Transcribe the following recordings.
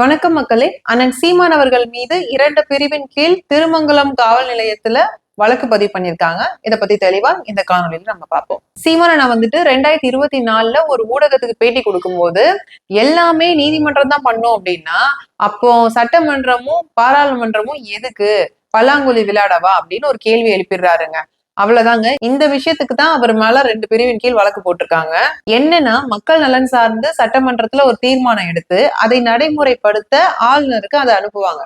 வணக்கம் மக்களே. அண்ணன் சீமான் அவர்கள் மீது 2 பிரிவின் கீழ் திருமங்கலம் காவல் நிலையத்துல வழக்கு பதிவு பண்ணிருக்காங்க. இத பத்தி தெளிவா இந்த காணொலியில நம்ம பார்ப்போம். சீமானை நான் 2024 ஒரு ஊடகத்துக்கு பேட்டி கொடுக்கும் போது எல்லாமே நீதிமன்றம் தான் பண்ணும் அப்படின்னா, அப்போ சட்டமன்றமும் பாராளுமன்றமும் எதுக்கு, பல்லாங்குழி விளையாடவா அப்படின்னு ஒரு கேள்வி எழுப்பிடுறாருங்க. அவ்வளவுதாங்க. இந்த விஷயத்துக்கு தான் அவர் மேல 2 பிரிவின் கீழ் வழக்கு போட்டிருக்காங்க. என்னன்னா, மக்கள் நலன் சார்ந்து சட்டமன்றத்துல ஒரு தீர்மானம் எடுத்து அதை நடைமுறைப்படுத்த ஆளுநருக்கு அதை அனுப்புவாங்க.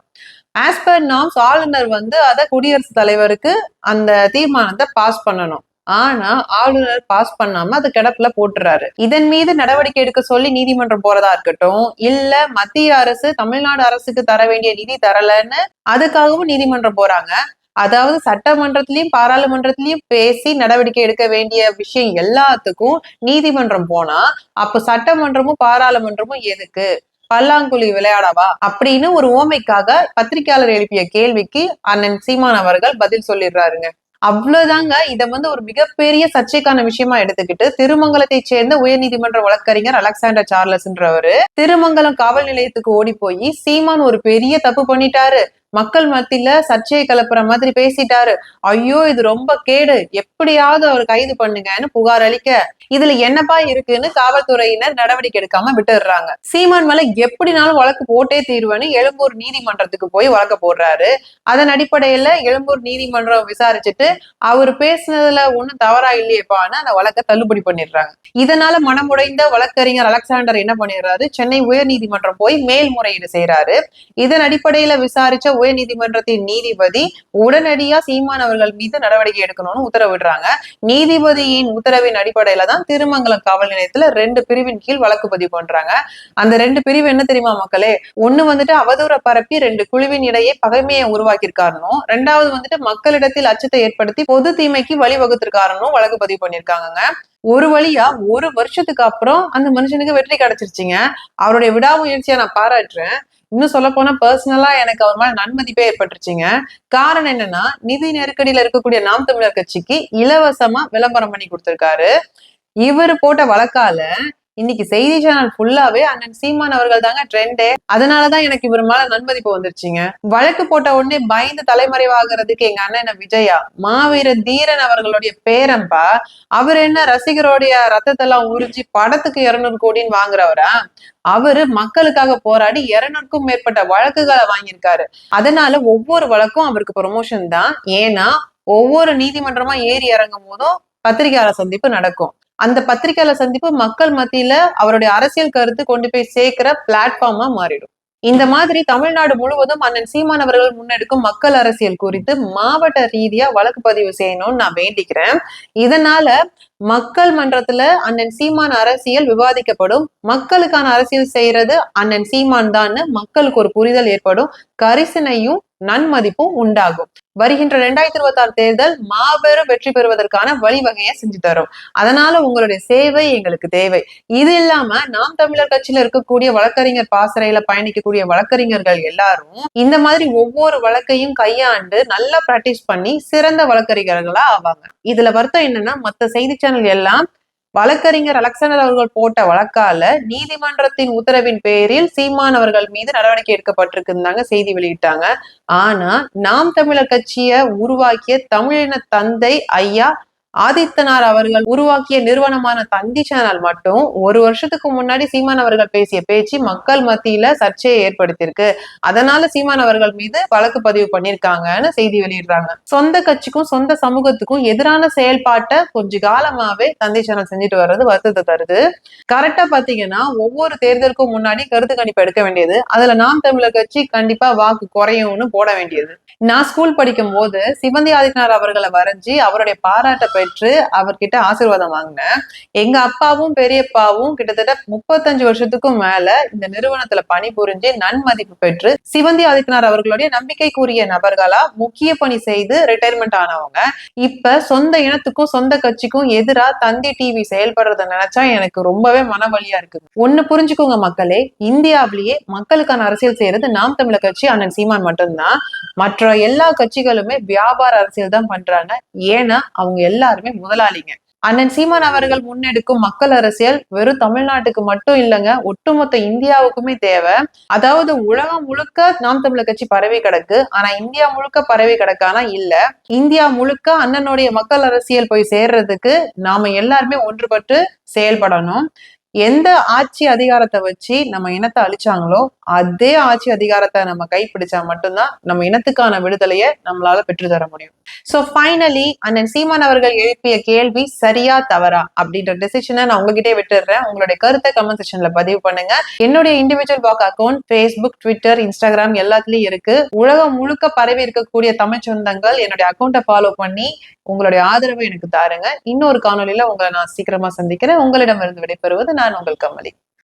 ஆஸ் பர் நார்ம்ஸ் ஆளுநர் அத குடியரசுத் தலைவருக்கு அந்த தீர்மானத்தை பாஸ் பண்ணணும். ஆனா ஆளுநர் பாஸ் பண்ணாம அது கிடப்புல போட்டுறாரு. இதன் மீது நடவடிக்கை எடுக்க சொல்லி நீதிமன்றம் போறதா இருக்கட்டும், இல்ல மத்திய அரசு தமிழ்நாடு அரசுக்கு தர வேண்டிய நிதி தரலன்னு அதுக்காகவும் நீதிமன்றம் போறாங்க. அதாவது சட்டமன்றத்திலயும் பாராளுமன்றத்திலயும் பேசி நடவடிக்கை எடுக்க வேண்டிய விஷயம் எல்லாத்துக்கும் நீதிமன்றம் போனா, அப்ப சட்டமன்றமும் பாராளுமன்றமும் எதுக்கு, பல்லாங்குழி விளையாடவா அப்படின்னு ஒரு ஓமைக்காக பத்திரிகையாளர் எழுப்பிய கேள்விக்கு அண்ணன் சீமான் அவர்கள் பதில் சொல்லிடுறாருங்க. அவ்வளவுதாங்க. இத ஒரு மிகப்பெரிய சர்ச்சைக்கான விஷயமா எடுத்துக்கிட்டு திருமங்கலத்தை சேர்ந்த உயர்நீதிமன்ற வழக்கறிஞர் அலெக்சாண்டர் சார்லஸ்ன்றவரு திருமங்கலம் காவல் நிலையத்துக்கு ஓடி போய் சீமான் ஒரு பெரிய தப்பு பண்ணிட்டாரு, மக்கள் மத்தியில சர்ச்சையை கிளப்புற மாதிரி பேசிட்டாரு, ஐயோ இது ரொம்ப கேடு, எப்படியாவது அவர் கைது பண்ணுங்கன்னு புகார் அளிக்க, இதுல என்னப்பா இருக்குன்னு காவல்துறையினர் நடவடிக்கை எடுக்காம விட்டுடுறாங்க. சீமான் மேல எப்படினாலும் வழக்கு போட்டே தீர்வுன்னு எழும்பூர் நீதிமன்றத்துக்கு போய் வழக்க போடுறாரு. அதன் அடிப்படையில எழும்பூர் நீதிமன்றம் விசாரிச்சுட்டு அவரு பேசுனதுல ஒண்ணும் தவறா இல்லையேப்பான்னு அந்த வழக்கை தள்ளுபடி பண்ணிடுறாங்க. இதனால மனமுடைந்த வழக்கறிஞர் அலெக்சாண்டர் என்ன பண்ணிடுறாரு, சென்னை உயர் நீதிமன்றம் போய் மேல்முறையீடு செய்யறாரு. இதன் அடிப்படையில விசாரிச்ச உயர் நீதிமன்றத்தின் நீதிபதி உடனடியா சீமான் அவர்கள் மீது நடவடிக்கை எடுக்கணும்னு உத்தரவிடுறாங்க. நீதிபதியின் உத்தரவின் அடிப்படையில தான் திருமங்கலம் காவல் நிலையத்துல 2 பிரிவின் கீழ் வழக்கு பதிவு பண்றாங்க. அந்த 2 பிரிவு என்ன தெரியுமா மக்களே? ஒண்ணு அவதூற பரப்பி 2 குழுவின் இடையே பகைமையை உருவாக்கியிருக்காருனும், 2வது மக்களிடத்தில் அச்சத்தை ஏற்படுத்தி பொது தீமைக்கு வழிவகுத்திருக்காருன்னு வழக்கு பதிவு பண்ணிருக்காங்க. ஒரு வழியா 1 வருஷத்துக்கு அப்புறம் அந்த மனுஷனுக்கு வெற்றி கிடைச்சிருச்சுங்க. அவருடைய விடாமுயற்சியை நான் பாராட்டுறேன். இன்னும் சொல்ல போனா பர்சனலா எனக்கு அவர் மேல நன்மதிப்பே ஏற்பட்டுருச்சுங்க. காரணம் என்னன்னா, நிதி நெருக்கடியில இருக்கக்கூடிய நாம் தமிழர் கட்சிக்கு இலவசமா விளம்பரம் பண்ணி கொடுத்திருக்காரு. இவரு போட்ட வழக்கால இன்னைக்கு செய்தி சேனல் ஃபுல்லாவே அண்ணன் சீமான் அவர்கள் தாங்க ட்ரெண்டே. அதனாலதான் எனக்கு இவர் மேல நன்மதிப்பு வந்துருச்சுங்க. வழக்கு போட்ட உடனே பயந்து தலைமறைவாகிறதுக்கு எங்க அண்ணன் விஜயா, மாவீர தீரன் அவர்களுடைய பேரன்பா, அவர் என்ன ரசிகருடைய ரத்தத்தை எல்லாம் உறிஞ்சி படத்துக்கு 200 கோடின்னு வாங்குறவரா? அவரு மக்களுக்காக போராடி 200க்கும் மேற்பட்ட வழக்குகளை வாங்கியிருக்காரு. அதனால ஒவ்வொரு வழக்கும் அவருக்கு ப்ரொமோஷன் தான். ஏன்னா ஒவ்வொரு நீதிமன்றமா ஏறி இறங்கும் போதும் பத்திரிகையாளர் சந்திப்பு நடக்கும். அந்த பத்திரிகையாளர் சந்திப்பு மக்கள் மத்தியில அவருடைய அரசியல் கருத்து கொண்டு போய் சேர்க்கிற பிளாட்ஃபார்மா மாறிடும். இந்த மாதிரி தமிழ்நாடு முழுவதும் அண்ணன் சீமான் அவர்கள் முன்னெடுக்கும் மக்கள் அரசியல் குறித்து மாவட்ட ரீதியா வழக்கு பதிவு செய்யணும்னு நான் வேண்டிக்கிறேன். இதனால மக்கள் மன்றத்துல அண்ணன் சீமான் அரசியல் விவாதிக்கப்படும். மக்களுக்கான அரசியல் செய்யறது அண்ணன் சீமான் தான் மக்களுக்கு ஒரு புரிதல் ஏற்படும். கரிசனையும் நன்மதிப்பும் உண்டாகும். வருகின்ற 2026 தேர்தல் மாபெரும் வெற்றி பெறுவதற்கான வழிவகையை செஞ்சு தரும். அதனால உங்களுடைய சேவை எங்களுக்கு தேவை. இது இல்லாம நாம் தமிழர் கட்சியில இருக்கக்கூடிய வழக்கறிஞர் பாசறையில பயணிக்கக்கூடிய வழக்கறிஞர்கள் எல்லாரும் இந்த மாதிரி ஒவ்வொரு வழக்கையும் கையாண்டு நல்லா பிராக்டிஸ் பண்ணி சிறந்த வழக்கறிஞர்களா ஆவாங்க. இதுல வருத்தம் என்னன்னா, மத்த செய்தி சேனல் எல்லாம் வழக்கறிஞர் அலெக்சாண்டர் அவர்கள் போட்ட வழக்கால நீதிமன்றத்தின் உத்தரவின் பேரில் சீமான் அவர்கள் மீது நடவடிக்கை எடுக்கப்பட்டிருக்குந்தாங்க செய்தி வெளியிட்டாங்க. ஆனா நாம் தமிழர் கட்சியை உருவாக்கிய தமிழின தந்தை ஐயா ஆதித்தனார் அவர்கள் உருவாக்கிய நிறுவனமான தந்தி சேனல் மட்டும் 1 வருஷத்துக்கு முன்னாடி சீமான் அவர்கள் பேசிய பேச்சு மக்கள் மத்தியில சர்ச்சையை ஏற்படுத்தியிருக்கு. அதனால சீமான் அவர்கள் மீது வழக்கு பதிவு பண்ணிருக்காங்கன்னு செய்தி வெளியிடுறாங்க. சொந்த கட்சிக்கும் சொந்த சமூகத்துக்கும் எதிரான செயல்பாட்டை கொஞ்ச காலமாவே தந்தி சேனல் செஞ்சுட்டு வர்றது வருத்தத்தை தருது. கரெக்டா பாத்தீங்கன்னா ஒவ்வொரு தேர்தலுக்கும் முன்னாடி கருத்து கணிப்பு எடுக்க வேண்டியது, அதுல நாம் தமிழர் கட்சி கண்டிப்பா வாக்கு குறையும்னு போட வேண்டியது. நான் ஸ்கூல் படிக்கும் போது சிவந்தி ஆதித்தனார் அவர்களை வரைஞ்சி அவருடைய பாராட்டை பெற்று அவர்கிட்ட ஆசீர்வாதம் வாங்கினேன். எங்க அப்பாவும் பெரியப்பாவும் கிட்டத்தட்ட 35 வருஷத்துக்கும் மேல இந்த நிறுவனத்துல பணிபுரிஞ்சு நன்மதிப்பு பெற்று சிவந்தி ஆதித்தனார் அவர்களுடைய நம்பிக்கைக்குரிய நபர்களா முக்கிய பணி செய்து ரிட்டையர்மெண்ட் ஆனவங்க. இப்ப சொந்த இனத்துக்கும் சொந்த கட்சிக்கும் எதிரா தந்தி டிவி செயல்படுறத நினைச்சா எனக்கு ரொம்பவே மனவலியா இருக்குது. ஒண்ணு புரிஞ்சுக்கோங்க மக்களே, இந்தியாவிலேயே மக்களுக்கான அரசியல் செய்யறது நாம் தமிழர் கட்சி அண்ணன் சீமான் மட்டும்தான். மற்ற எல்லா கட்சிகளுமே வியாபார அரசியல் தான் பண்றாங்க. ஏன்னா அவங்க எல்லாருமே முதலாளிங்க. அண்ணன் சீமான் அவர்கள் முன்னெடுக்கும் மக்கள் அரசியல் வெறும் தமிழ்நாட்டுக்கு மட்டும் இல்லைங்க, ஒட்டுமொத்த இந்தியாவுக்குமே தேவை. அதாவது உலகம் முழுக்க நாம் தமிழர் கட்சி பரவி கிடக்கு, ஆனா இந்தியா முழுக்க பரவி கிடக்கானா இல்ல. இந்தியா முழுக்க அண்ணனுடைய மக்கள் அரசியல் போய் சேர்றதுக்கு நாம எல்லாருமே ஒன்றுபட்டு செயல்படணும். எந்த ஆட்சி அதிகாரத்தை வச்சு நம்ம இனத்தை அழிச்சாங்களோ அதே ஆட்சி அதிகாரத்தை நம்ம கைப்பிடிச்சா மட்டும்தான் நம்ம இனத்துக்கான விடுதலையை நம்மளால பெற்றுத்தர முடியும். சோ ஃபைனலி அண்ணன் சீமான் அவர்கள் எழுப்பிய கேள்வி சரியா தவறா அப்படின்ற டெசிஷனை நான் உங்ககிட்டே விட்டுடுறேன். உங்களுடைய கருத்தை கமெண்ட் செக்ஷன்ல பதிவு பண்ணுங்க. என்னுடைய individual walk account Facebook, Twitter, Instagram எல்லாத்துலயும் இருக்கு. உலகம் முழுக்க பரவி இருக்கக்கூடிய தமிழ் சொந்தங்கள் என்னுடைய அக்கௌண்ட்டை ஃபாலோ பண்ணி உங்களுடைய ஆதரவை எனக்கு தாருங்க. இன்னொரு காணொலியில உங்களை நான் சீக்கிரமா சந்திக்கிறேன். உங்களிடமிருந்து விடைபெறுவது நான் உங்கள் கமலி.